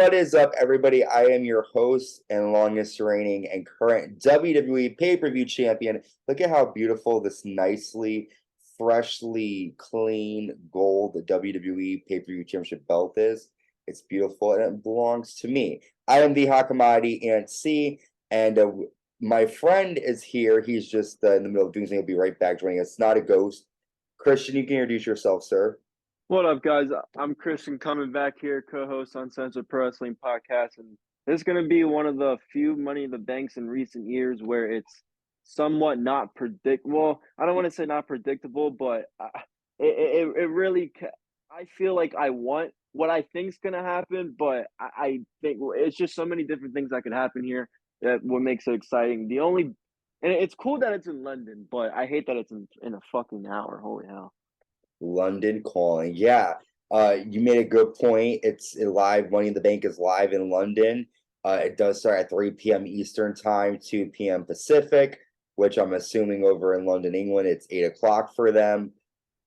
What is up, everybody? I am your host and longest reigning and current WWE pay-per-view champion. Look at how beautiful this nicely, freshly clean gold WWE pay-per-view championship belt is. It's beautiful and it belongs to me. I am the Hakamadi ANC, and my friend is here. He's just in the middle of doing something. He'll be right back joining us. It's not a ghost. Christian, you can introduce yourself, sir. What up, guys? I'm Christian coming back here, co-host on Central Pro Wrestling Podcast, and this is going to be one of the few Money in the Banks in recent years where it's somewhat not predictable. I don't want to say not predictable, but it really. I feel like I want what I think's going to happen, but I think it's just so many different things that could happen here that what makes it exciting. And it's cool that it's in London, but I hate that it's in a fucking hour. Holy hell. London calling. Yeah. You made a good point. It's live. Money in the Bank is live in London. It does start at 3 p.m. Eastern time, 2 p.m. Pacific, which I'm assuming over in London, England, it's 8 o'clock for them.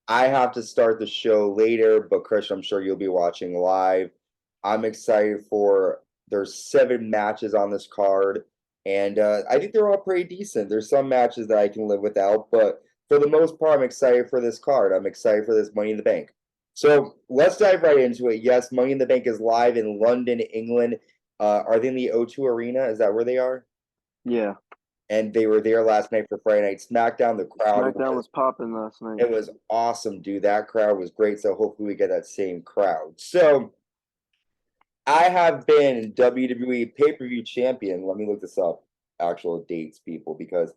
I have to start the show later, but Chris, I'm sure you'll be watching live. I'm excited there's 7 matches on this card, and I think they're all pretty decent. There's some matches that I can live without, but for the most part, I'm excited for this card. I'm excited for this Money in the Bank. So let's dive right into it. Yes, Money in the Bank is live in London, England. Are they in the O2 Arena? Is that where they are? Yeah. And they were there last night for Friday Night SmackDown. The crowd was popping last night. It was awesome, dude. That crowd was great. So hopefully we get that same crowd. So I have been WWE pay-per-view champion. Let me look this up. Actual dates, people, because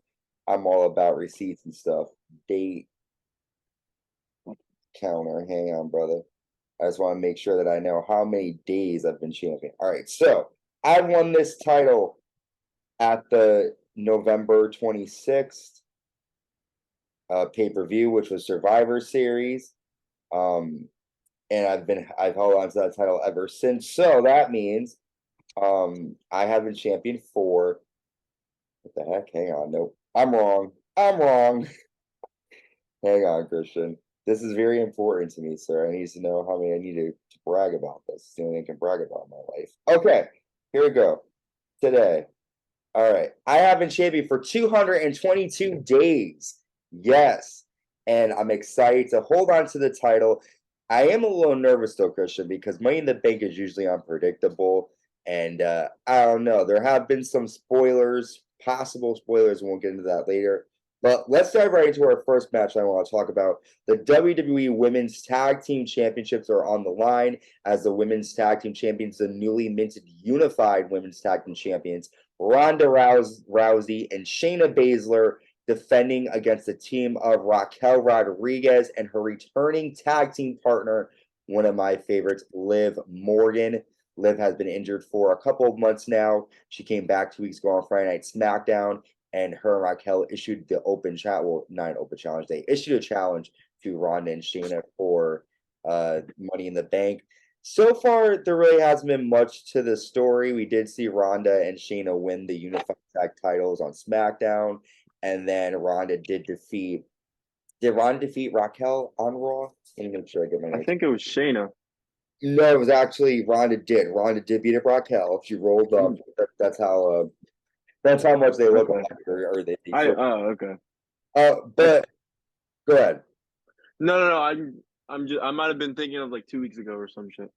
I'm all about receipts and stuff. Date counter. Hang on, brother. I just want to make sure that I know how many days I've been champion. All right, so I won this title at the November 26th pay-per-view, which was Survivor Series. And I've held on to that title ever since. So that means I have been champion for what the heck? Hang on, nope. I'm wrong. Hang on, Christian. This is very important to me, sir. I need to know how many I need to brag about this. It's the only thing I can brag about in my life. Okay, here we go. Today. All right. I have been champion for 222 days. Yes. And I'm excited to hold on to the title. I am a little nervous, though, Christian, because Money in the Bank is usually unpredictable. And I don't know. There have been some spoilers, possible spoilers. We'll get into that later. But let's dive right into our first match I want to talk about. The WWE Women's Tag Team Championships are on the line as the Women's Tag Team Champions, the newly minted Unified Women's Tag Team Champions, Ronda Rousey and Shayna Baszler, defending against the team of Raquel Rodriguez and her returning tag team partner, one of my favorites, Liv Morgan. Liv has been injured for a couple of months now. She came back 2 weeks ago on Friday Night SmackDown, and her and Raquel issued the open chat. Well, not an open challenge. They issued a challenge to Ronda and Shayna for Money in the Bank. So far, there really hasn't been much to the story. We did see Ronda and Shayna win the Unified Tag titles on SmackDown, and then Ronda did defeat. Did Ronda defeat Raquel on Raw? Let me make sure I get my name. I think it was Shayna. No, it was actually Ronda did. Ronda did beat up Raquel. She rolled up. That's how much they look like. Or they. Okay. But go ahead. No. I might have been thinking of like 2 weeks ago or some shit.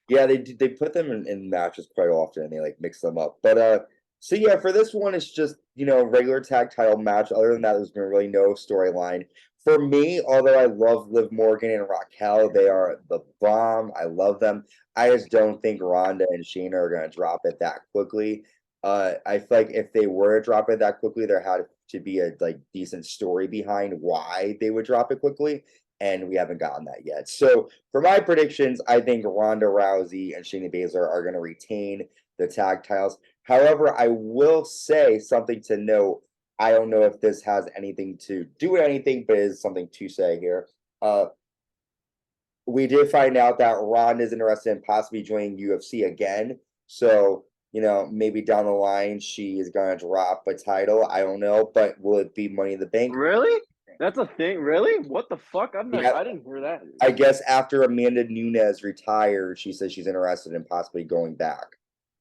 Yeah, they put them in matches quite often, and they like mix them up. But so yeah, for this one, it's just regular tag title match. Other than that, there's been really no storyline for me. Although I love Liv Morgan and Raquel, they are the bomb. I love them. I just don't think Ronda and Shayna are gonna drop it that quickly. I feel like if they were to drop it that quickly, there had to be a decent story behind why they would drop it quickly. And we haven't gotten that yet. So for my predictions, I think Ronda Rousey and Shayna Baszler are going to retain the tag titles. However, I will say something to note. I don't know if this has anything to do with anything, but it is something to say here. We did find out that Ronda is interested in possibly joining UFC again. So, maybe down the line she is going to drop a title. I don't know, but will it be Money in the Bank? Really? That's a thing, really? What the fuck? Yeah. I didn't hear that. I guess after Amanda Nunes retired, she says she's interested in possibly going back.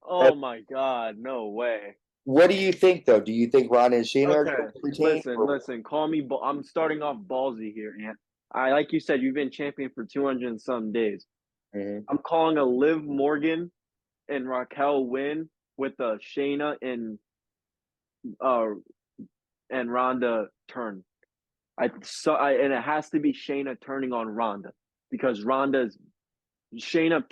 Oh my god, no way. What do you think, though? Do you think Ronda and Shayna are Okay, going to retain? listen. Call me. I'm starting off ballsy here, Ant. Like you said, you've been champion for 200 and some days. Mhm. I'm calling a Liv Morgan and Raquel win with a Shayna uh and Ronda turn. And it has to be Shayna turning on Ronda because Shayna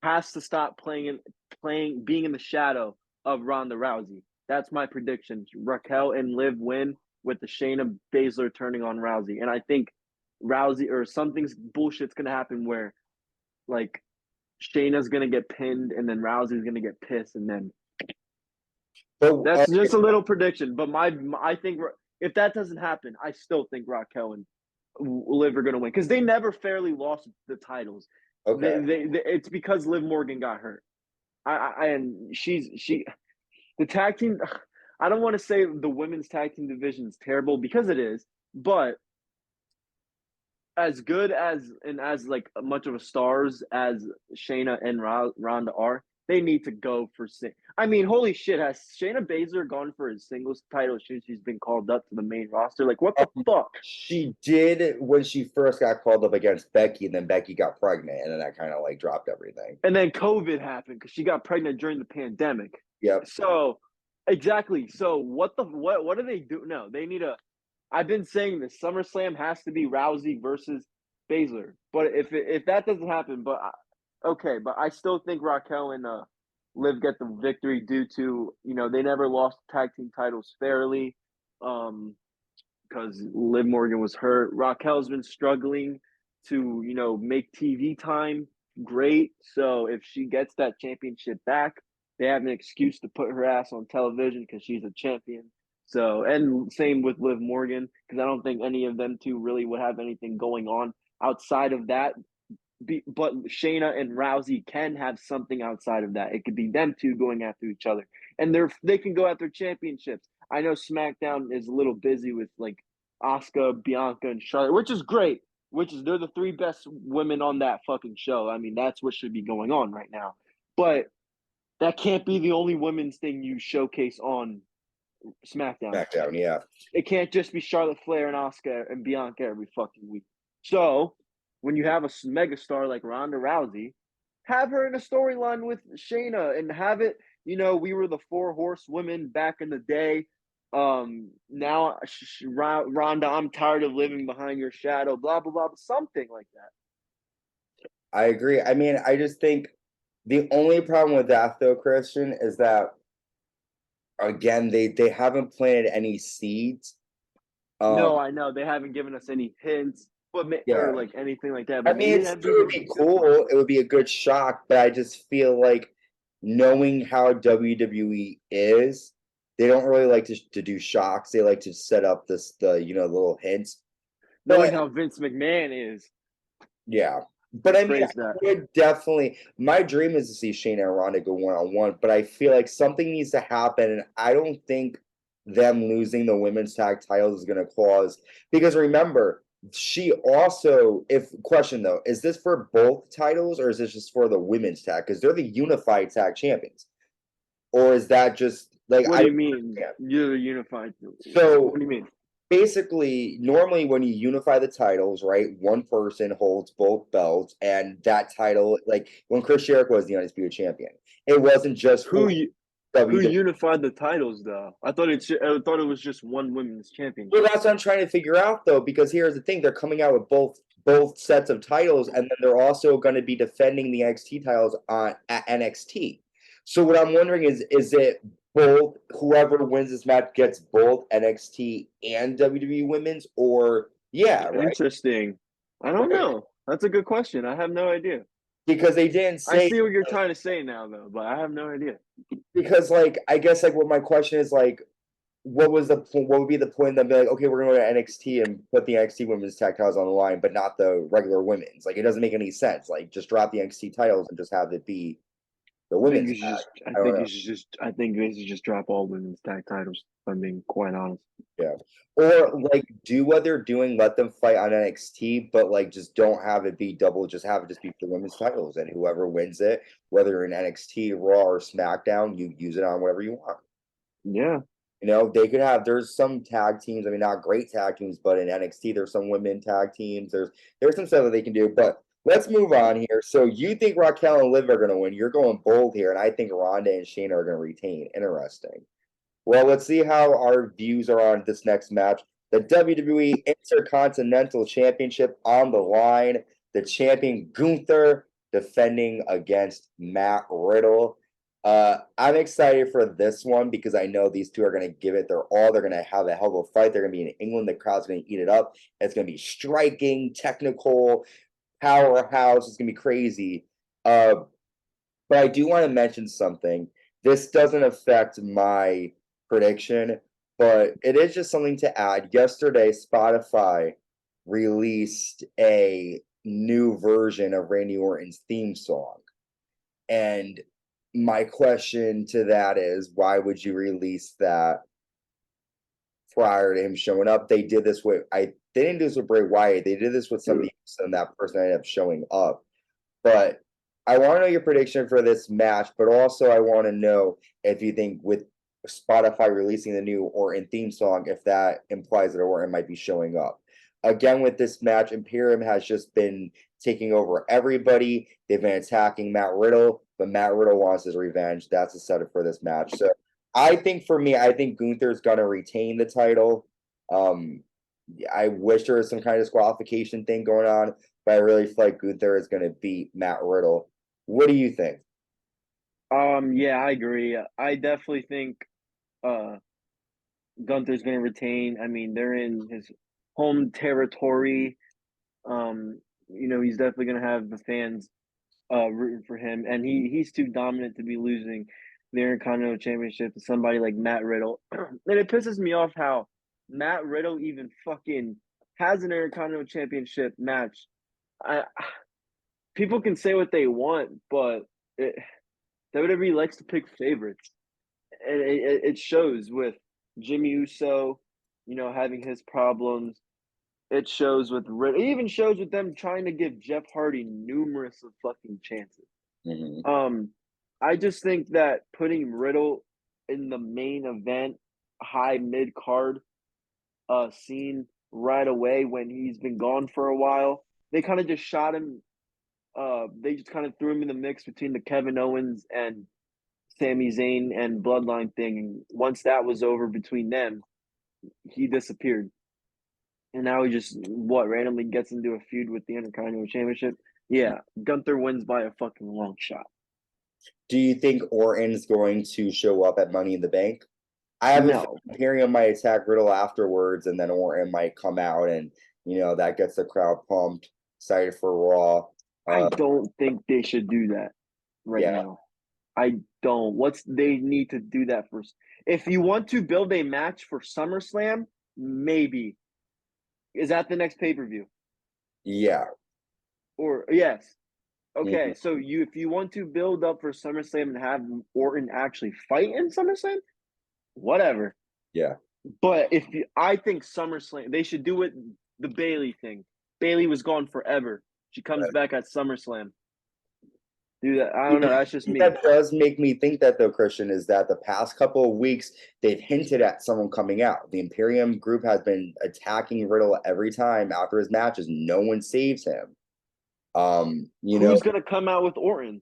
has to stop being in the shadow of Ronda Rousey. That's my prediction. Raquel and Liv win with the Shayna Baszler turning on Rousey, and I think Rousey or something's bullshit's gonna happen where like Shayna's gonna get pinned and then Rousey's gonna get pissed, and then But that's just a little prediction. But I think if that doesn't happen, I still think Raquel and Liv are gonna win because they never fairly lost the titles. okay. It's because Liv Morgan got hurt. And she the tag team. I don't want to say the women's tag team division is terrible because it is, but as good as like much of a stars as Shayna and Ronda are, they need to go for. I mean, holy shit! Has Shayna Baszler gone for his singles title since she's been called up to the main roster? Like, what the fuck? She did when she first got called up against Becky, and then Becky got pregnant, and then that kind of like dropped everything. And then COVID happened because she got pregnant during the pandemic. Yep. So exactly. So what do they do? No, they need a. I've been saying this. SummerSlam has to be Rousey versus Baszler. But if that doesn't happen, okay. But I still think Raquel and Liv get the victory due to they never lost tag team titles fairly, because Liv Morgan was hurt. Raquel's been struggling to make TV time great. So if she gets that championship back, they have an excuse to put her ass on television because she's a champion. So, and same with Liv Morgan, because I don't think any of them two really would have anything going on outside of that. But Shayna and Rousey can have something outside of that. It could be them two going after each other, and they can go after championships. I know SmackDown is a little busy with like Asuka, Bianca, and Charlotte, which is great. They're the three best women on that fucking show. I mean, that's what should be going on right now. But that can't be the only women's thing you showcase on SmackDown. SmackDown, yeah. It can't just be Charlotte Flair and Asuka and Bianca every fucking week. So when you have a megastar like Ronda Rousey, have her in a storyline with Shayna and have it. We were the four horsewomen back in the day. Now Ronda, I'm tired of living behind your shadow. Blah blah blah. Something like that. I agree. I mean, I just think the only problem with that, though, Christian, is that again they haven't planted any seeds. No, I know they haven't given us any hints, or like anything like that. But I mean, it would be cool. It would be a good shock, but I just feel like knowing how WWE is, they don't really like to do shocks. They like to set up the little hints. Knowing how Vince McMahon is. Yeah. But I mean, I would definitely. My dream is to see Shayna and Ronda go 1-on-1, but I feel like something needs to happen, and I don't think them losing the women's tag titles is going to cause. Because remember, she also. Question though, is this for both titles or is this just for the women's tag? Because they're the unified tag champions, or is that just like? What do you mean? You're unified. So what do you mean? Basically, normally when you unify the titles, right, one person holds both belts, and that title, like when Chris Jericho was the Undisputed Champion, it wasn't just who unified the titles, though. I thought it was just one women's championship. Well, that's what I'm trying to figure out, though, because here's the thing: they're coming out with both sets of titles, and then they're also going to be defending the NXT titles at NXT. So what I'm wondering is it both, whoever wins this match gets both NXT and WWE Women's, or right? Interesting. I don't know. That's a good question. I have no idea. Because they didn't say. I see what you're trying to say now, though, but I have no idea. Because, like, I guess, like, what my question is, like, what would be the point of them being like, okay, we're going to go to NXT and put the NXT Women's Tag Titles on the line, but not the regular women's? Like, it doesn't make any sense. Like, just drop the NXT titles and just have it be the I think women's you should tag. just. I I don't think know. you should just. I think they should just drop all women's tag titles. If I'm being quite honest. Yeah. Or like do what they're doing, let them fight on NXT, but like just don't have it be double, just have it just be for women's titles. And whoever wins it, whether in NXT, Raw, or SmackDown, you use it on whatever you want. Yeah. You know, they could have there's some tag teams, I mean not great tag teams, but in NXT there's some women tag teams. There's some stuff that they can do. But let's move on here. So you think Raquel and Liv are gonna win. You're going bold here, and I think Ronda and Shayna are gonna retain. Interesting. Well, let's see how our views are on this next match. The WWE Intercontinental Championship on the line. The champion Gunther defending against Matt Riddle. I'm excited for this one because I know these two are going to give it their all. They're going to have a hell of a fight. They're going to be in England. The crowd's going to eat it up. It's going to be striking, technical, powerhouse. It's going to be crazy. But I do want to mention something. This doesn't affect my prediction, but it is just something to add. Yesterday, Spotify released a new version of Randy Orton's theme song. And my question to that is, why would you release that prior to him showing up? They did this with they didn't do this with Bray Wyatt. They did this with somebody else, and that person ended up showing up. But I want to know your prediction for this match, but also I want to know if you think with Spotify releasing the new Orton theme song, if that implies that Orton might be showing up. Again, with this match, Imperium has just been taking over everybody. They've been attacking Matt Riddle, but Matt Riddle wants his revenge. That's the setup for this match. So I think for me, I think Gunther's going to retain the title. I wish there was some kind of disqualification thing going on, but I really feel like Gunther is going to beat Matt Riddle. What do you think? Yeah, I agree. I definitely think Gunther's going to retain. I mean, they're in his home territory. He's definitely going to have the fans rooting for him, and he's too dominant to be losing the Intercontinental Championship to somebody like Matt Riddle. And it pisses me off how Matt Riddle even fucking has an Intercontinental Championship match. People can say what they want, but WWE likes to pick favorites, and it shows with Jimmy Uso, having his problems. It shows with Riddle. It even shows with them trying to give Jeff Hardy numerous of fucking chances. Mm-hmm. I just think that putting Riddle in the main event, high mid card, scene right away when he's been gone for a while, they kind of just shot him. They just kind of threw him in the mix between the Kevin Owens and Sami Zayn and Bloodline thing. And once that was over between them, he disappeared. And now he just randomly gets into a feud with the Intercontinental Championship. Yeah, Gunther wins by a fucking long shot. Do you think Orton's going to show up at Money in the Bank? I have a feeling Imperium might attack Riddle afterwards, and then Orton might come out, and that gets the crowd pumped, excited for Raw. I don't think they should do that now. I don't. They need to do that first. If you want to build a match for SummerSlam, maybe. Is that the next pay-per-view? Yeah. Or yes. Okay, Mm-hmm. so if you want to build up for SummerSlam and have Orton actually fight in SummerSlam, whatever. Yeah. But I think SummerSlam, they should do it the Bayley thing. Bayley was gone forever. She comes back at SummerSlam. Do that. I don't know. That's just me. That does make me think that, though, Christian, is that the past couple of weeks they've hinted at someone coming out. The Imperium group has been attacking Riddle every time after his matches. No one saves him. Who's going to come out with Orton?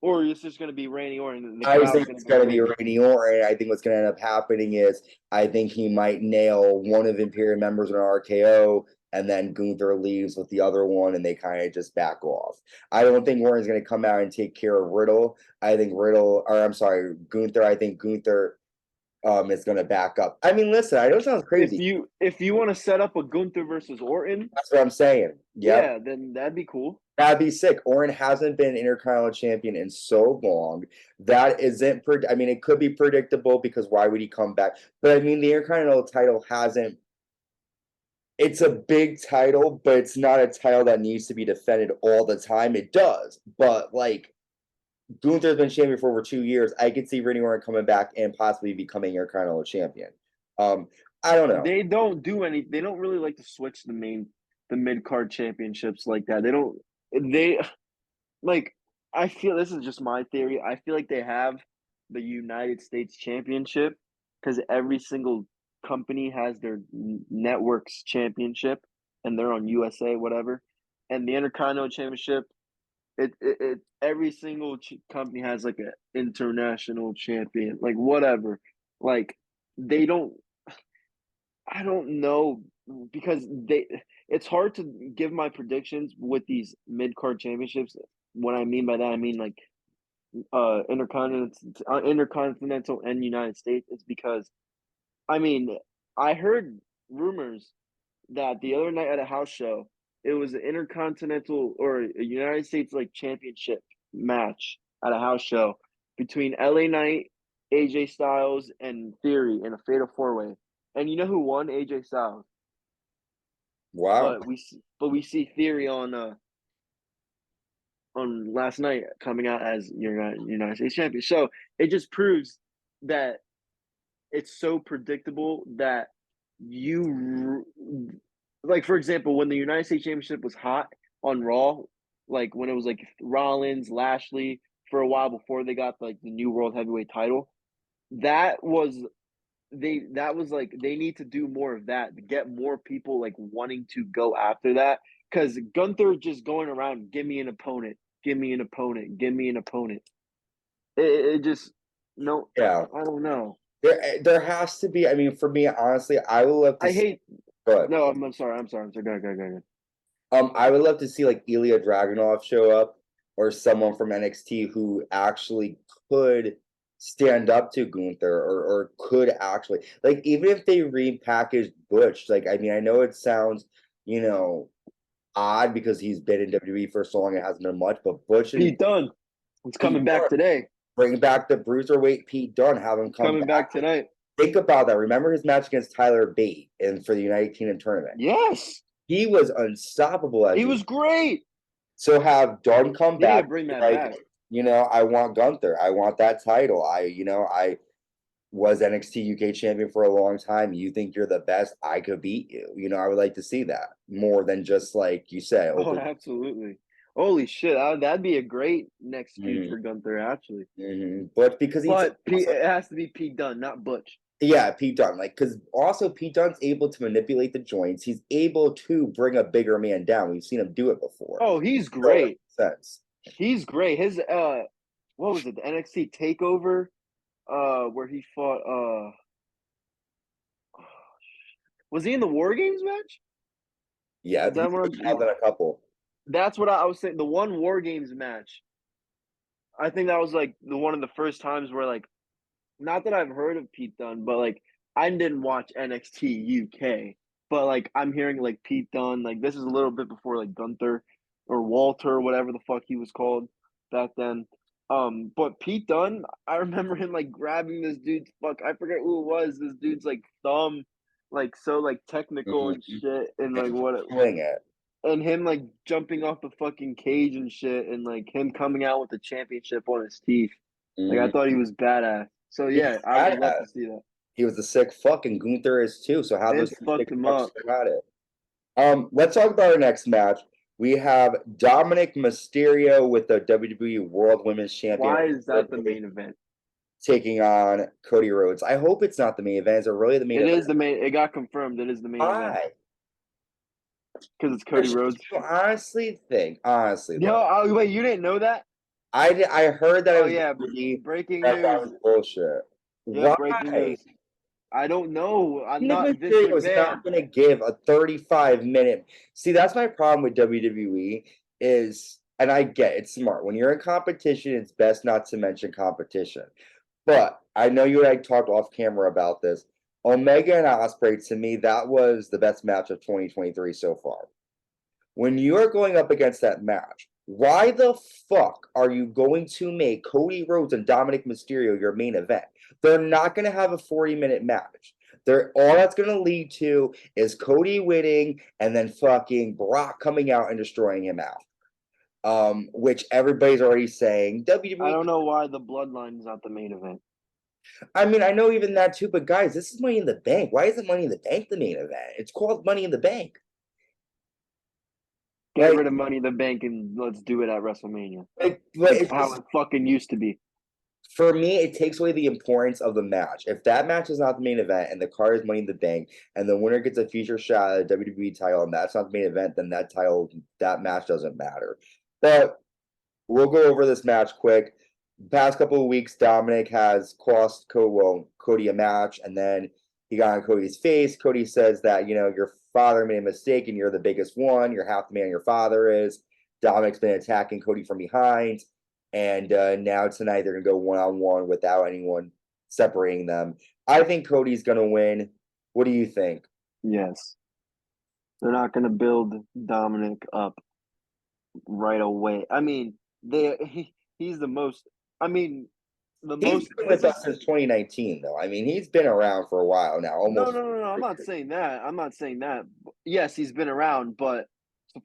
Or is this going to be Randy Orton? I think it's going to be Randy Orton. I think what's going to end up happening is I think he might nail one of Imperium members in an RKO, and then Gunther leaves with the other one, and they kind of just back off. I don't think Orton's going to come out and take care of Riddle. I think Gunther. I think Gunther is going to back up. I mean, listen, I know it sounds crazy. If you want to set up a Gunther versus Orton, that's what I'm saying. Yep. Yeah, then that'd be cool. That'd be sick. Orton hasn't been Intercontinental Champion in so long. That isn't. I mean, it could be predictable because why would he come back? But I mean, the Intercontinental title hasn't. It's a big title, but it's not a title that needs to be defended all the time. It does, but like Gunther's been champion for over 2 years. I could see Randy Orton coming back and possibly becoming your Intercontinental champion. I don't know. They don't do any. They don't really like to switch the mid card championships like that. They don't. They like. I feel this is just my theory. I feel like they have the United States Championship because every single company has their network's championship, and they're on USA, whatever. And the Intercontinental Championship, it every single company has like an international champion, like whatever. Like they don't. I don't know because it's hard to give my predictions with these mid card championships. What I mean by that, I mean like intercontinental and United States. It's because I mean I heard rumors that the other night at a house show it was an intercontinental or a United States like championship match at a house show between LA Knight, AJ Styles, and Theory in a fatal four way. And you know who won? AJ Styles. Wow. But we see Theory on last night coming out as United States champion. So it just proves that it's so predictable that you like for example when the United States Championship was hot on Raw, like when it was like Rollins, Lashley for a while before they got like the new World Heavyweight title, that was like they need to do more of that to get more people like wanting to go after that because Gunther just going around give me an opponent, give me an opponent, give me an opponent. It just no, Yeah. I don't know. There has to be. I mean, for me, honestly, I would love to. I hate. But No, I'm sorry. I'm sorry. Go. I would love to see like Ilya Dragunov show up or someone from NXT who actually could stand up to Gunther or could actually like even if they repackaged Butch, like I mean I know it sounds, you know, odd because he's been in WWE for so long and hasn't done much, but Butch and Pete Dunne, it's coming back today. Bring back the bruiserweight Pete Dunne, have him come coming back tonight. Think about that. Remember his match against Tyler Bate for the United Kingdom tournament? Yes. He was unstoppable. He was great. So have Dunne come They need back. to bring that like, back. You know, I want Gunther. I want that title. I was NXT UK champion for a long time. You think you're the best? I could beat you. You know, I would like to see that more than just like you say. Oh, absolutely. Holy shit. That'd be a great next feud for Gunther, actually. But because it has to be Pete Dunne, not Butch. Yeah, Pete Dunne. Like, because also Pete Dunne's able to manipulate the joints. He's able to bring a bigger man down. We've seen him do it before. Oh, he's great. Sense. He's great. His what was it? The NXT Takeover, where he fought. Was he in the War Games match? Yeah, he's in a couple. That's what I was saying. The one War Games match. I think that was like one of the first times where like, not that I've heard of Pete Dunne, but like I didn't watch NXT UK, but like I'm hearing like Pete Dunne, like this is a little bit before like Gunther or Walter, whatever the fuck he was called back then. But Pete Dunne, I remember him like grabbing this dude's I forget who it was. This dude's like thumb, like so like technical and shit, and like doing it. And him like jumping off the fucking cage and shit, and like him coming out with the championship on his teeth. Like I thought he was badass. So yeah, I would love to see that. He was a sick fuck, and Gunther is too. So how those fucked him up about it? Let's talk about our next match. We have Dominik Mysterio with the WWE World Women's Champion. Why is that the main event? Taking on Cody Rhodes. I hope it's not the main event. Is it really the main event? It is the main. It got confirmed. It is the main event. Because it's Cody Rhodes. Honestly, no, wait, you didn't know that? I heard that. Breaking news. That was bullshit. Yeah, why? Breaking news. I don't know. I'm not. Mysterio was not going to give a 35-minute. See, that's my problem with WWE is, and I get it's smart. When you're in competition, it's best not to mention competition. But I know you and I talked off camera about this. Omega and Ospreay, to me, that was the best match of 2023 so far. When you're going up against that match, why the fuck are you going to make Cody Rhodes and Dominik Mysterio your main event? They're not going to have a 40-minute match. All that's going to lead to is Cody winning and then fucking Brock coming out and destroying him out. which everybody's already saying WWE. I don't know why the Bloodline is not the main event. I mean, I know even that too, but guys, this is Money in the Bank. Why isn't Money in the Bank the main event? It's called Money in the Bank. Get rid of Money in the Bank and let's do it at WrestleMania. Like how it fucking used to be. For me, it takes away the importance of the match. If that match is not the main event and the card is Money in the Bank and the winner gets a future shot at the WWE title and that's not the main event, then that match doesn't matter. But we'll go over this match quick. The past couple of weeks, Dominik has cost Cody a match, and then he got in Cody's face. Cody says that, your father made a mistake and you're the biggest one. You're half the man your father is. Dominik's been attacking Cody from behind. And now tonight they're going to go one-on-one without anyone separating them. I think Cody's going to win. What do you think? Yes. They're not going to build Dominik up right away. I mean, he's the most. I mean, He's been with us since 2019, though. I mean, he's been around for a while now. Almost. No. I'm not saying that. Yes, he's been around, but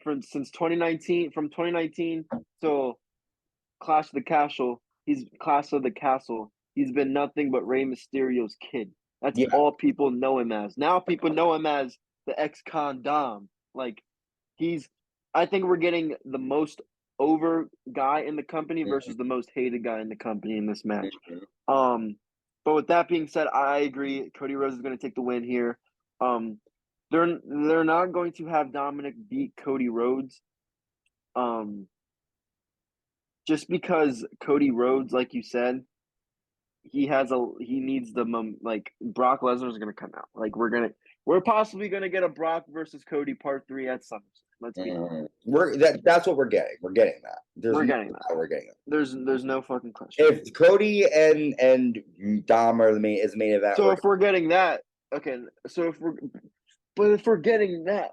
since 2019, from 2019 till Clash of the Castle, he's been nothing but Rey Mysterio's kid. That's all people know him as. Now people know him as the ex-con Dom. Like, I think we're getting the most over guy in the company versus the most hated guy in the company in this match. But with that being said, I agree. Cody Rhodes is going to take the win here. They're not going to have Dominik beat Cody Rhodes. Just because Cody Rhodes, like you said, he needs like Brock Lesnar is going to come out. Like we're possibly going to get a Brock versus Cody part 3 at SummerSlam. Let's be honest. That's what we're getting. We're getting that. We're getting it. There's no fucking question. If Cody and Dom are the main event. So if we're getting that, okay. So if we're getting that,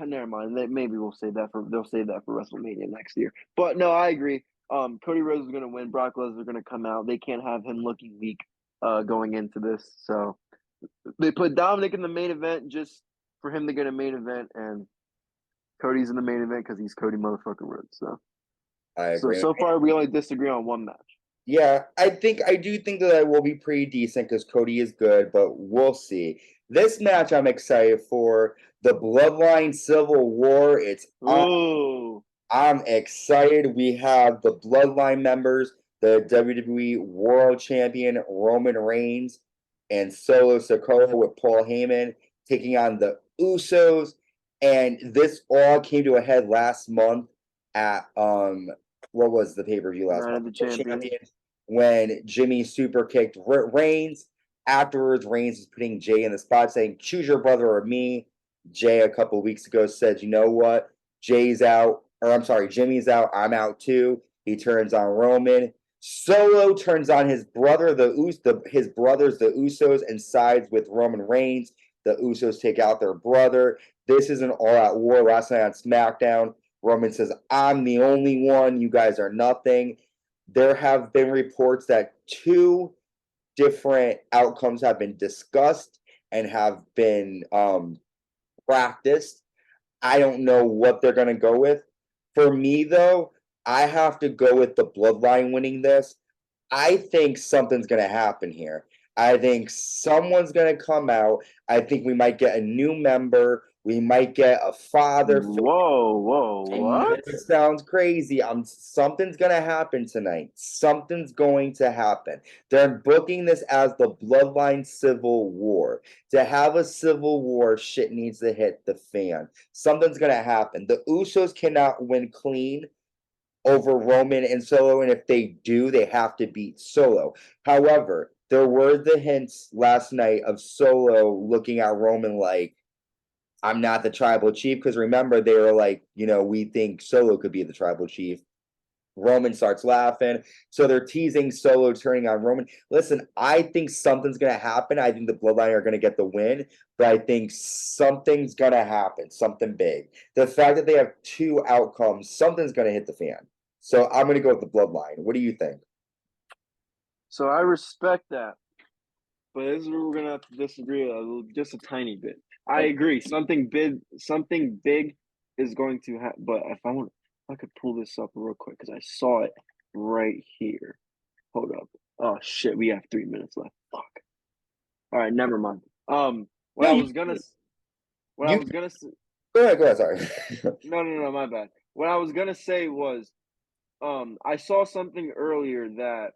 never mind. Maybe they'll save that for WrestleMania next year. But no, I agree. Cody Rhodes is going to win. Brock Lesnar is going to come out. They can't have him looking weak going into this. So they put Dominik in the main event just for him to get a main event, and Cody's in the main event because he's Cody motherfucking Rhodes. So I agree. So far, we only disagree on one match. Yeah, I do think that it will be pretty decent because Cody is good, but we'll see. This match I'm excited for. The Bloodline Civil War. It's on. I'm excited. We have the Bloodline members, the WWE World Champion Roman Reigns and Solo Sikoa with Paul Heyman taking on the Usos. And this all came to a head last month at what was the pay-per-view last month? The Champions. When Jimmy super kicked Reigns. Afterwards, Reigns was putting Jay in the spot saying, choose your brother or me. Jay a couple of weeks ago said, you know what? Jimmy's out. I'm out too. He turns on Roman. Solo turns on his brother, his brothers, the Usos, and sides with Roman Reigns. The Usos take out their brother. This is an all-out war. Last night on SmackDown, Roman says, I'm the only one. You guys are nothing. There have been reports that 2 different outcomes have been discussed and have been practiced. I don't know what they're going to go with. For me, though, I have to go with the Bloodline winning this. I think something's going to happen here. I think someone's going to come out. I think we might get a new member. We might get a father. Whoa, what? It sounds crazy. Something's going to happen tonight. Something's going to happen. They're booking this as the Bloodline Civil War. To have a civil war, shit needs to hit the fan. Something's going to happen. The Usos cannot win clean over Roman and Solo, and if they do, they have to beat Solo. However, there were the hints last night of Solo looking at Roman like, I'm not the tribal chief, because remember, they were like, we think Solo could be the tribal chief. Roman starts laughing. So they're teasing Solo turning on Roman. Listen, I think something's going to happen. I think the Bloodline are going to get the win, but I think something's going to happen, something big. The fact that they have 2 outcomes, something's going to hit the fan. So I'm going to go with the Bloodline. What do you think? So I respect that. But this is where we're going to have to disagree just a tiny bit. I agree. Something big is going to happen. But I could pull this up real quick because I saw it right here. Hold up. Oh shit, we have 3 minutes left. Fuck. All right, never mind. What No, I you was gonna, what I you was gonna, go ahead. Sorry. no, my bad. What I was gonna say was, I saw something earlier that.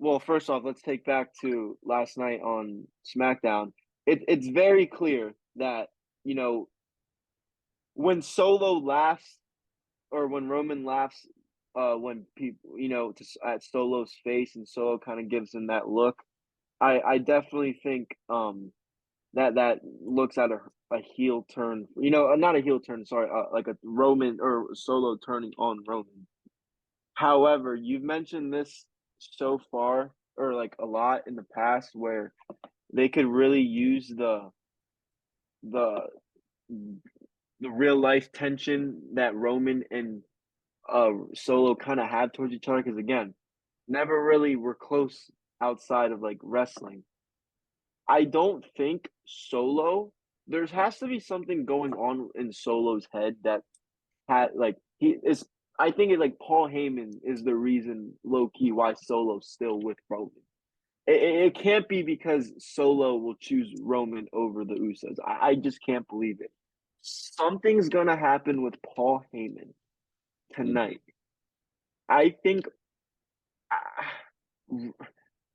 Well, first off, let's take back to last night on SmackDown. It's very clear that you know when Solo laughs or when Roman laughs, when people at Solo's face and Solo kind of gives him that look. I definitely think that looks at a heel turn. Not a heel turn. Sorry, like a Roman or Solo turning on Roman. However, you've mentioned this so far or like a lot in the past where they could really use the the real life tension that Roman and Solo kind of have towards each other because again, never really were close outside of like wrestling. I don't think Solo. There has to be something going on in Solo's head that had like he is. I think it like Paul Heyman is the reason low key why Solo's still with Roman. It can't be because Solo will choose Roman over the Usos. I just can't believe it. Something's gonna happen with Paul Heyman tonight. I think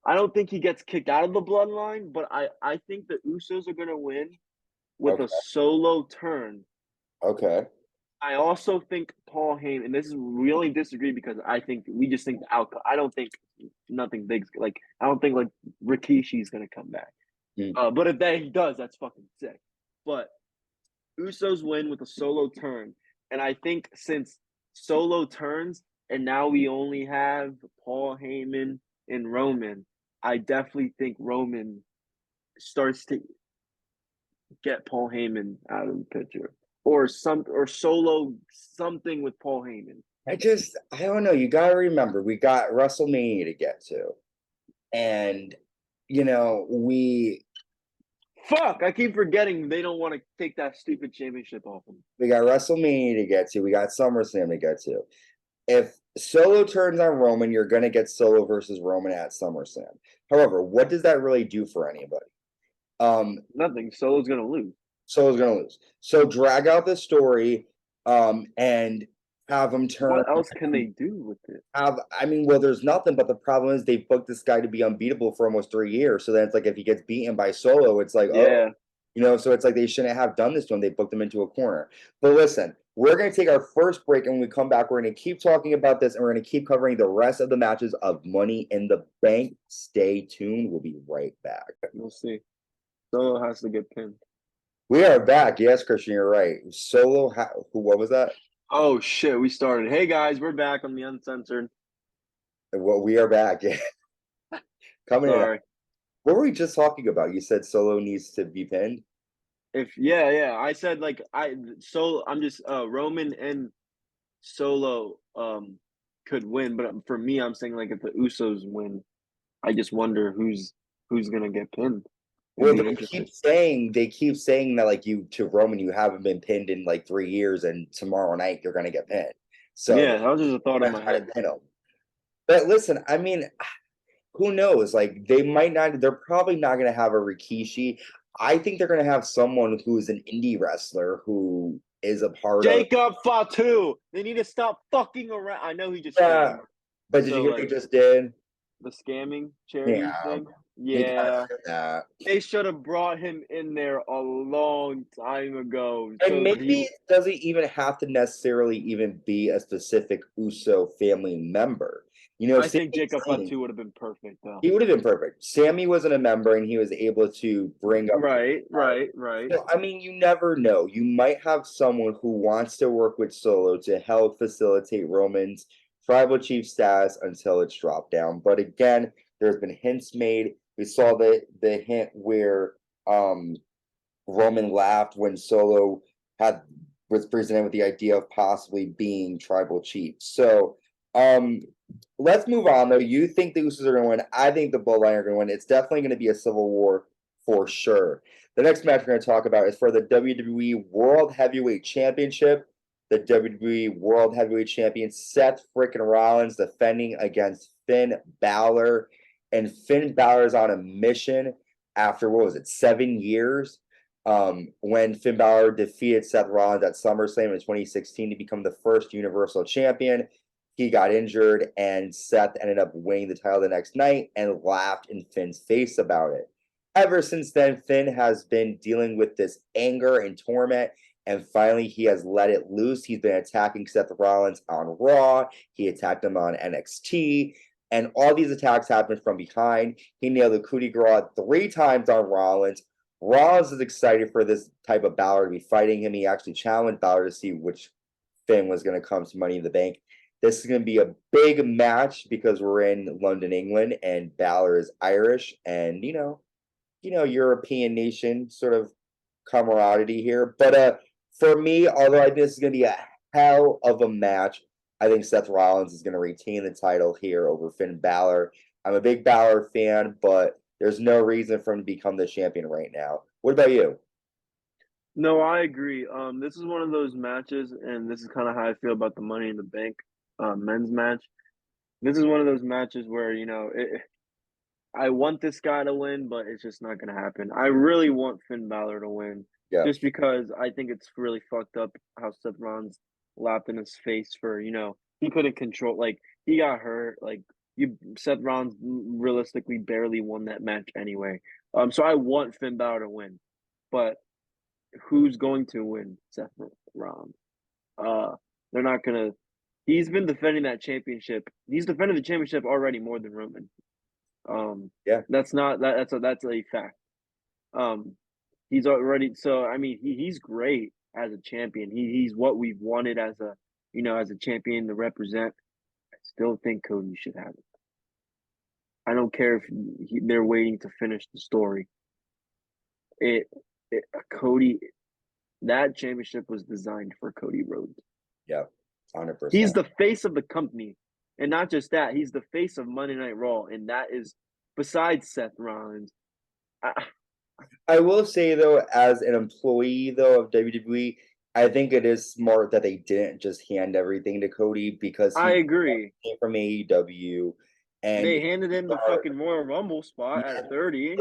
I don't think he gets kicked out of the bloodline, but I think the Usos are gonna win with Okay. a Solo turn. Okay. I also think Paul Heyman, and this is we only disagree because we just think the outcome. I don't think nothing big's like I don't think like Rikishi's gonna come back. But if he does, that's fucking sick. But Usos win with a Solo turn, and I think since Solo turns, and now we only have Paul Heyman and Roman, I definitely think Roman starts to get Paul Heyman out of the picture, or Solo something with Paul Heyman. I don't know. You got to remember, we got WrestleMania to get to. And, we Fuck! I keep forgetting they don't want to take that stupid championship off him. got WrestleMania to get to. We got SummerSlam to get to. If Solo turns on Roman, you're going to get Solo versus Roman at SummerSlam. However, what does that really do for anybody? Nothing. Solo's gonna lose. Solo's going to lose. So drag out the story and have him turn. What else can they do with it? Well, there's nothing, but the problem is they booked this guy to be unbeatable for almost 3 years. So then it's like if he gets beaten by Solo, it's like, Yeah. so it's like they shouldn't have done this to him. They booked him into a corner. But listen, we're going to take our first break, and when we come back, we're going to keep talking about this, and we're going to keep covering the rest of the matches of Money in the Bank. Stay tuned. We'll be right back. We'll see. Solo has to get pinned. We are back. Yes, Christian, you're right. Solo, what was that? Oh shit, we started. Hey guys, we're back on the Uncensored. Well, we are back. Coming in. Sorry. What were we just talking about? You said Solo needs to be pinned? I said like I'm just Roman and Solo could win, but for me I'm saying like if the Usos win, I just wonder who's gonna get pinned. Well, they keep saying that like to Roman, you haven't been pinned in like 3 years, and tomorrow night you're gonna get pinned. So yeah, that was just a thought in my head. Pin him. But listen, who knows? Like they might not. They're probably not gonna have a Rikishi. I think they're gonna have someone who is an indie wrestler who is a part Jacob Fatu. They need to stop fucking around. I know he just but did you hear what he just did? The scamming charity thing? Yeah. They should have brought him in there a long time ago. And maybe it doesn't even have to necessarily even be a specific Uso family member. I think Jacob Fatu would have been perfect, though. He would have been perfect. Sammy wasn't a member, and he was able to bring up. Right. So, you never know. You might have someone who wants to work with Solo to help facilitate Roman's tribal chief status until it's dropped down. But again, there's been hints made. We saw the hint where Roman laughed when Solo was presented with the idea of possibly being tribal chief. So let's move on, though. You think the Usos are going to win. I think the Bloodline are going to win. It's definitely going to be a civil war for sure. The next match we're going to talk about is for the WWE World Heavyweight Championship. the WWE World Heavyweight Champion Seth freaking Rollins defending against Finn Balor. And Finn Balor is on a mission after, what was it, 7 years? When Finn Balor defeated Seth Rollins at SummerSlam in 2016 to become the first Universal Champion. He got injured, and Seth ended up winning the title the next night and laughed in Finn's face about it. Ever since then, Finn has been dealing with this anger and torment, and finally he has let it loose. He's been attacking Seth Rollins on Raw. He attacked him on NXT, and all these attacks happened from behind. He nailed the coup de grace 3 times on Rollins. Rollins is excited for this type of Balor to be fighting him. He actually challenged Balor to see which Finn was going to come to Money in the Bank. This is going to be a big match because we're in London, England, and Balor is Irish, and European nation sort of camaraderie here. But for me, although I think this is going to be a hell of a match, I think Seth Rollins is going to retain the title here over Finn Balor. I'm a big Balor fan, but there's no reason for him to become the champion right now. What about you? No, I agree. This is one of those matches, and this is kind of how I feel about the Money in the Bank men's match. This is one of those matches where, I want this guy to win, but it's just not going to happen. I really want Finn Balor to win, Yeah. just because I think it's really fucked up how Seth Rollins laughed in his face for, he couldn't control, like, he got hurt. Like, Seth Rollins realistically barely won that match anyway. So I want Finn Balor to win, but who's going to win Seth Rollins? They're not going to. He's been defending that championship. He's defended the championship already more than Roman. Yeah. That's a fact. He's already, so I mean he's great as a champion. He's what we've wanted as a champion to represent. I still think Cody should have it. I don't care if they're waiting to finish the story. Cody, that championship was designed for Cody Rhodes. Yeah, 100%. He's the face of the company. And not just that, he's the face of Monday Night Raw, and that is besides Seth Rollins. I will say though, as an employee though of WWE, I think it is smart that they didn't just hand everything to Cody because I agree. Came from AEW, and they handed him the fucking Royal Rumble spot at 30.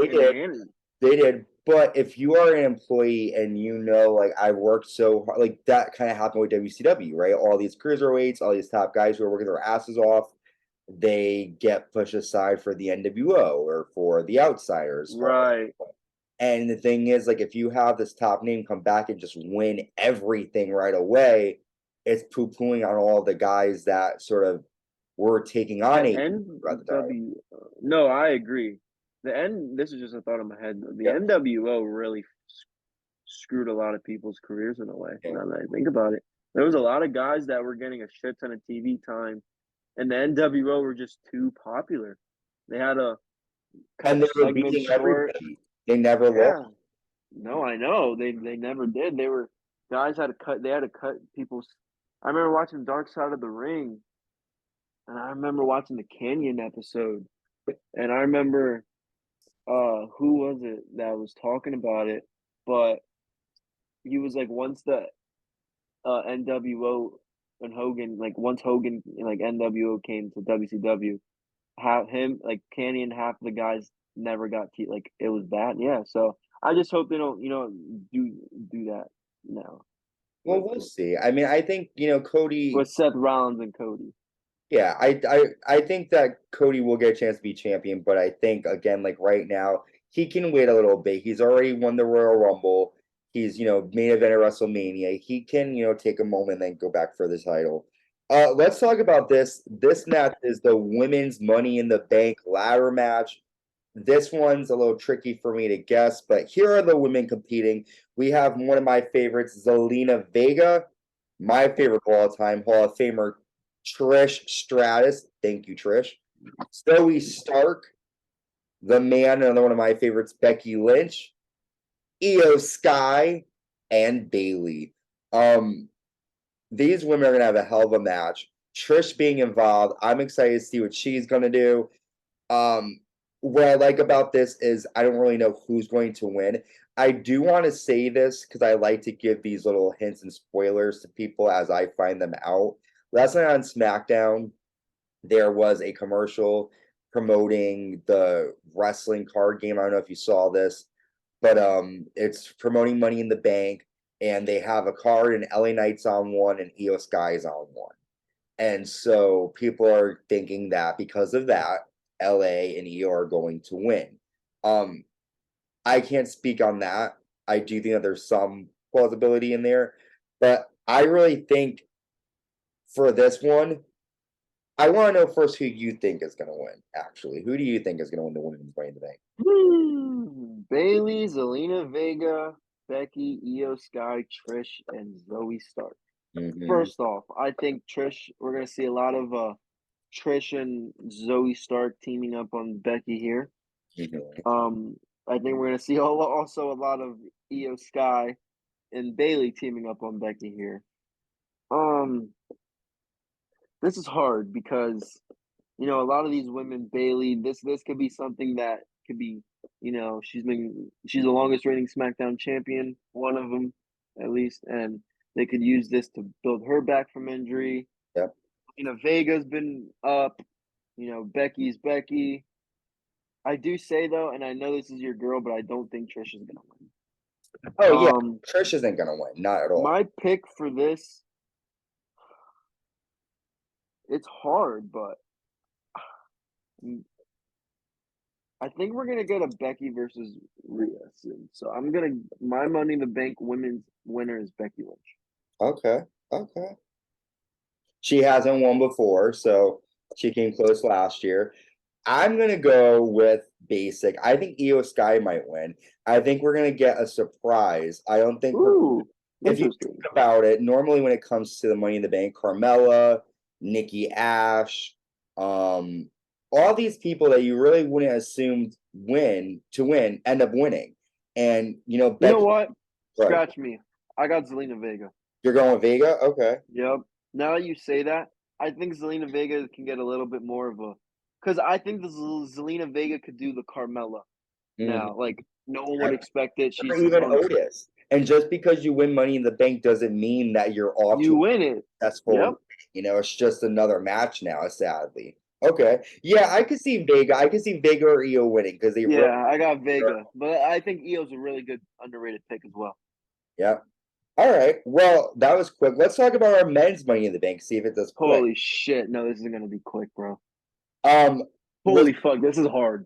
They did. But if you are an employee and like I worked so hard, like that kind of happened with WCW, right? All these cruiserweights, all these top guys who are working their asses off, they get pushed aside for the NWO or for the Outsiders. Right. And the thing is, like, if you have this top name come back and just win everything right away, it's poo-pooing on all the guys that sort of were taking on NW. No, I agree. This is just a thought in my head. The NWO really screwed a lot of people's careers in a way. Now that I think about it, there was a lot of guys that were getting a shit ton of TV time, and the NWO were just too popular. They had and they were beating everybody. They never lost. No, I know they never did. They were guys had to cut. They had to cut people's. I remember watching Dark Side of the Ring, and I remember watching the Canyon episode, and I remember. Who was it that was talking about it? But he was like, once the NWO and Hogan, like once Hogan like NWO came to WCW, half him like Canyon, half the guys never got like it was bad. Yeah, so I just hope they don't do that now. Well, we'll see. I mean, I think Cody with Seth Rollins and Cody. Yeah, I think that Cody will get a chance to be champion, but I think again, like right now, he can wait a little bit. He's already won the Royal Rumble. He's main event at WrestleMania. He can take a moment and then go back for the title. Let's talk about this. This match is the women's Money in the Bank ladder match. This one's a little tricky for me to guess, but here are the women competing. We have one of my favorites, Zelina Vega, my favorite of all time, Hall of Famer Trish Stratus. Thank you, Trish. Zoe Stark, the man, another one of my favorites, Becky Lynch, Io Sky, and Bayley. These women are going to have a hell of a match. Trish being involved, I'm excited to see what she's going to do. What I like about this is I don't really know who's going to win. I do want to say this because I like to give these little hints and spoilers to people as I find them out. Last night on SmackDown, there was a commercial promoting the wrestling card game. I don't know if you saw this, but it's promoting Money in the Bank, and they have a card and LA Knight's on one and Io Sky's on one. And so people are thinking that because of that, LA and Io are going to win. I can't speak on that. I do think that there's some plausibility in there, but I really think for this one, I want to know first who you think is going to win. Actually, who do you think is going to win the Women's Money in the Bank? Bailey, Zelina Vega, Becky, Io Sky, Trish, and Zoe Stark. First off, I think we're going to see a lot of Trish and Zoe Stark teaming up on Becky here. I think we're going to see also a lot of Io Sky and Bailey teaming up on Becky here. This is hard because, a lot of these women, Bailey, this could be something that could be, she's the longest reigning SmackDown champion, one of them at least, and they could use this to build her back from injury. Yep. Vega's been up, Becky's Becky. I do say though, and I know this is your girl, but I don't think Trish is gonna win. Oh yeah, Trish isn't gonna win, not at all. My pick for this, it's hard, but I think we're gonna get a Becky versus Rhea soon. So my Money in the Bank women's winner is Becky Lynch. Okay. She hasn't won before, so she came close last year. I'm gonna go with basic. I think Io Sky might win. I think we're gonna get a surprise. I don't think if you think about it, normally when it comes to the Money in the Bank, Carmella, Nikki Ash, all these people that you really wouldn't assume win end up winning. And Becky, you know what? Scratch me. I got Zelina Vega. You're going with Vega? Okay. Yep. Now that you say that, I think Zelina Vega can get a little bit more of a, because I think the Zelina Vega could do the Carmella. Now, like no one would expect it. She's even Otis. And just because you win Money in the Bank doesn't mean that you're off. You win it. Successful. Yep. It's just another match now, sadly. Okay. Yeah, I could see Vega. I could see Vega or Io winning because they. Yeah, I got Vega, but I think Io's a really good underrated pick as well. Yeah. All right. Well, that was quick. Let's talk about our men's Money in the Bank. See if it does. Holy shit! No, this isn't gonna be quick, bro. Holy fuck! This is hard.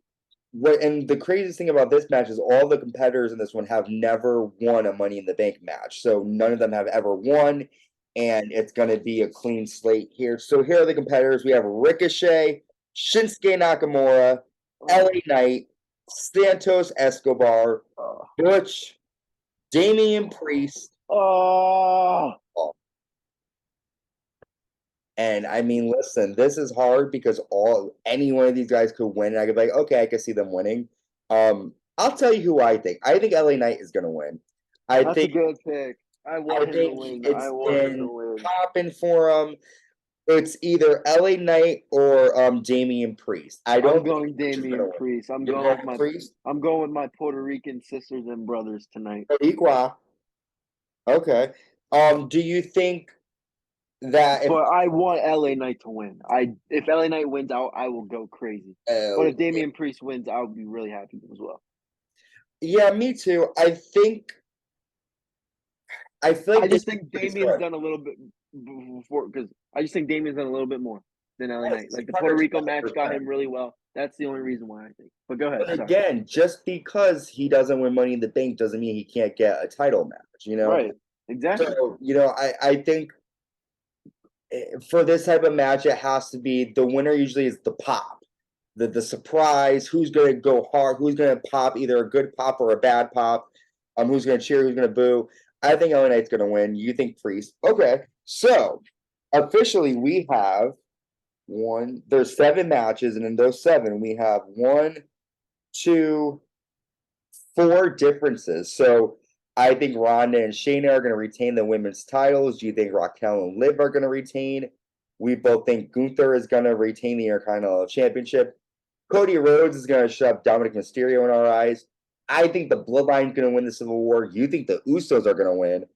And the craziest thing about this match is all the competitors in this one have never won a Money in the Bank match. So none of them have ever won, and it's going to be a clean slate here. So here are the competitors. We have Ricochet, Shinsuke Nakamura, LA Knight, Santos Escobar, Butch, Damian Priest. And I mean, listen, this is hard because any one of these guys could win. And I could be like, okay, I can see them winning. I'll tell you who I think. I think LA Knight is going to win. That's a good pick. I want him to win. It's popping for him. It's either LA Knight or Damian Priest. I'm going Damian Priest. I'm going with my Puerto Rican sisters and brothers tonight. Boricua. Okay. Do you think that? But I want LA Knight to win. If LA Knight wins out, I will go crazy. But if Damian Priest wins, I'll be really happy as well. Yeah, me too. I just think Damian's done a little bit before because I just think Damian's done a little bit more than LA Knight. Like the Puerto Rico match got him really well. That's the only reason why I think. But go ahead. But again, just because he doesn't win Money in the Bank doesn't mean he can't get a title match. Right? Exactly. So I think for this type of match, it has to be the winner. Usually is the pop, the surprise. Who's going to go hard? Who's going to pop? Either a good pop or a bad pop. Who's going to cheer? Who's going to boo? I think LA Knight's going to win. You think Priest? Okay. So officially, we have there's 7 matches, and in those 7, we have 1, 2, 4 differences. So I think Ronda and Shayna are going to retain the women's titles. Do you think Raquel and Liv are going to retain? We both think Gunther is going to retain the Intercontinental Championship. Cody Rhodes is going to shove Dominik Mysterio in our eyes. I think the Bloodline's going to win the Civil War. You think the Usos are going to win.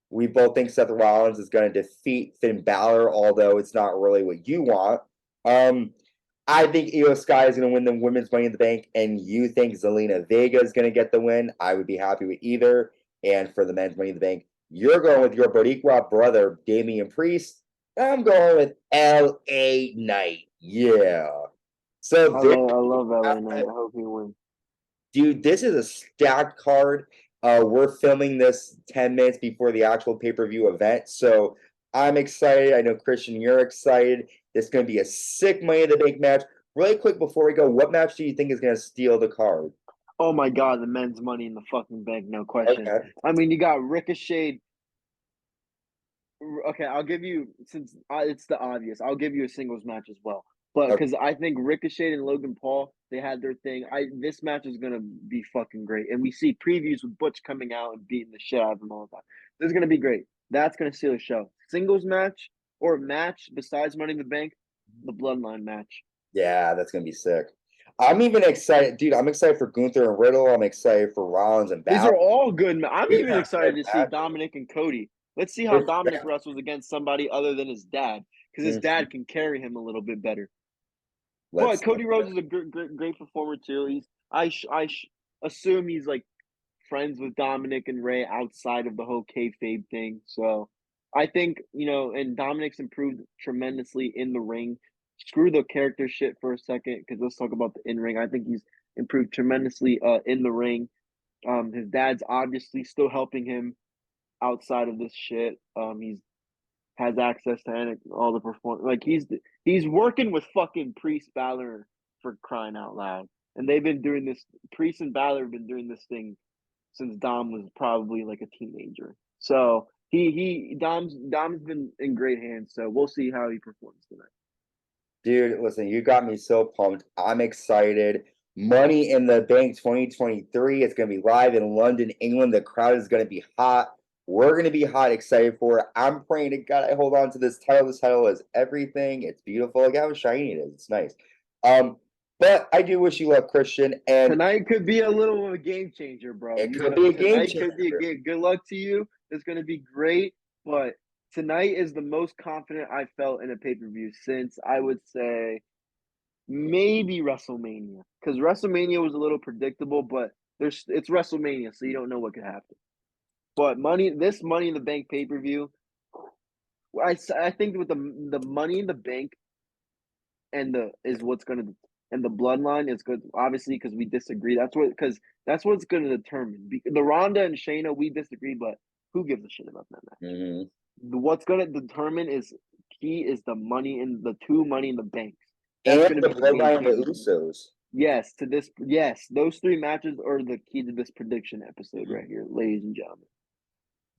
We both think Seth Rollins is going to defeat Finn Balor, although it's not really what you want. I think Io Sky is going to win the Women's Money in the Bank, and you think Zelina Vega is going to get the win. I would be happy with either. And for the Men's Money in the Bank, you're going with your Boricua brother, Damian Priest. I'm going with L.A. Knight. Yeah. So I love LA Knight. I hope he wins. dude, this is a stacked card. We're filming this 10 minutes before the actual pay-per-view event. So I'm excited. I know, Christian, you're excited. This is going to be a sick Money in the Bank match. Really quick before we go, what match do you think is going to steal the card? Oh my God, the men's Money in the fucking bank, no question. Okay. I mean, you got Ricochet. Okay, I'll give you, since it's the obvious, I'll give you a singles match as well. But Okay. because I think Ricochet and Logan Paul, they had their thing. This match is gonna be fucking great, and we see previews with Butch coming out and beating the shit out of him all the time. This is gonna be great. That's gonna seal the show. Singles match or match besides Money in the Bank, the Bloodline match. Yeah, that's going to be sick. I'm even excited. Dude, I'm excited for Gunther and Riddle. I'm excited for Rollins and These Balor. are all good. I'm Yeah, even excited to see fantastic. Dominik and Cody. Let's see how Dominik Yeah. wrestles against somebody other than his dad, because his dad can carry him a little bit better. Let's But Cody Rhodes is a great performer too. Assume he's like friends with Dominic and Ray outside of the whole kayfabe thing. So I think, and Dominic's improved tremendously in the ring. Screw the character shit for a second, because let's talk about the in ring. I think he's improved tremendously in the ring. His dad's obviously still helping him outside of this shit. He's has access to all the perform. Like he's working with fucking Priest Balor, for crying out loud. And they've been doing this. Priest and Balor have been doing this thing since Dom was probably like a teenager. So Dom's been in great hands. So we'll see how he performs tonight. Dude, listen, you got me so pumped. I'm excited. Money in the Bank 2023. It's going to be live in London, England. The crowd is going to be hot. We're going to be hot, excited for it. I'm praying to God I hold on to this title. This title is everything. It's beautiful. Look how shiny it is. It's nice. But I do wish you luck, Christian. And tonight could be a little of a game changer, bro. it could be a game Tonight could be a game. Good luck to you. It's going to be great. But tonight is the most confident I felt in a pay-per-view since, I would say, maybe WrestleMania. Because WrestleMania was a little predictable, but it's WrestleMania, so you don't know what could happen. But this Money in the Bank pay-per-view, I think with the Money in the Bank and the Bloodline is good, obviously, because we disagree. That's what's going to determine. The Ronda and Shayna, we disagree, but who gives a shit about that match? Mm-hmm. What's going to determine is the Money in the two Money in the Banks. That's and the Bloodline and the Usos. Yes, those three matches are the key to this prediction episode right here, ladies and gentlemen.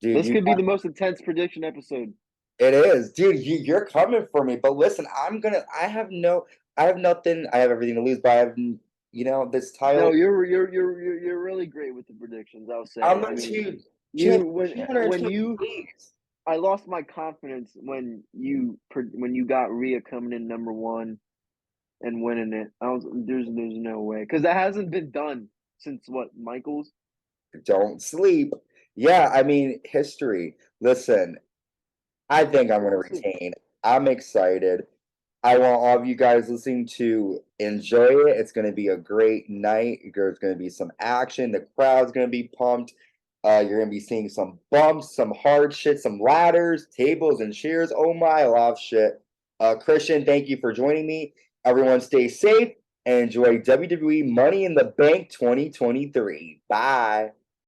Dude, this could be the most intense prediction episode. It is, dude. You're coming for me, but listen, I have nothing. I have everything to lose, but I have, this title. No, you're really great with the predictions. I'll say. I'm not huge. I lost my confidence when you got Rhea coming in number 1 and winning it. There's no way, because that hasn't been done since what, Michaels? Don't sleep. Yeah, I mean, history. Listen, I think I'm going to retain. I'm excited. I want all of you guys listening to enjoy it. It's going to be a great night. There's going to be some action. The crowd's going to be pumped. You're going to be seeing some bumps, some hard shit, some ladders, tables, and chairs. Oh my, I love shit. Christian, thank you for joining me. Everyone stay safe and enjoy WWE Money in the Bank 2023. Bye.